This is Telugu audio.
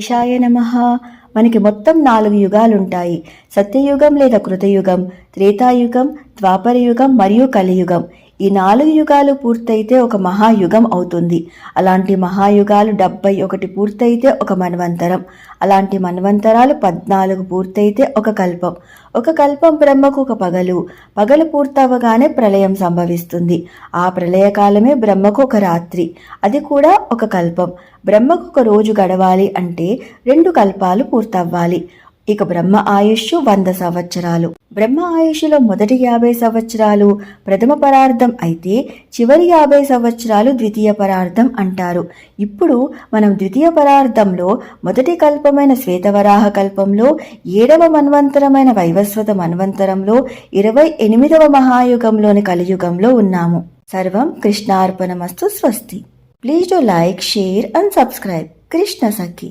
ఈశాయ నమః. మనకి మొత్తం 4 యుగాలుంటాయి. సత్యయుగం లేదా కృతయుగం, త్రేతాయుగం, ద్వాపరయుగం మరియు కలియుగం. ఈ 4 యుగాలు పూర్తయితే ఒక మహాయుగం అవుతుంది. అలాంటి మహాయుగాలు 71 పూర్తయితే ఒక మన్వంతరం. అలాంటి మన్వంతరాలు 14 పూర్తయితే ఒక కల్పం. ఒక కల్పం బ్రహ్మకు ఒక పగలు. పగలు పూర్తవగానే ప్రళయం సంభవిస్తుంది. ఆ ప్రళయకాలమే బ్రహ్మకు ఒక రాత్రి. అది కూడా ఒక కల్పం. బ్రహ్మకు ఒక రోజు గడవాలి అంటే 2 కల్పాలు పూర్తవ్వాలి. ఇక బ్రహ్మ ఆయుష్ 100 సంవత్సరాలు. బ్రహ్మ ఆయుష్లో మొదటి 50 సంవత్సరాలు ప్రథమ పరార్థం అయితే చివరి 50 సంవత్సరాలు ద్వితీయ పరార్థం అంటారు. ఇప్పుడు మనం ద్వితీయ పరార్థంలో మొదటి కల్పమైన శ్వేతవరాహ కల్పంలో 7వ మన్వంతరమైన వైవస్వత మన్వంతరంలో 28వ మహాయుగంలోని కలియుగంలో ఉన్నాము. సర్వం కృష్ణార్పణమస్తు. స్వస్తి. Please do like, share and subscribe. Krishna Sakhi.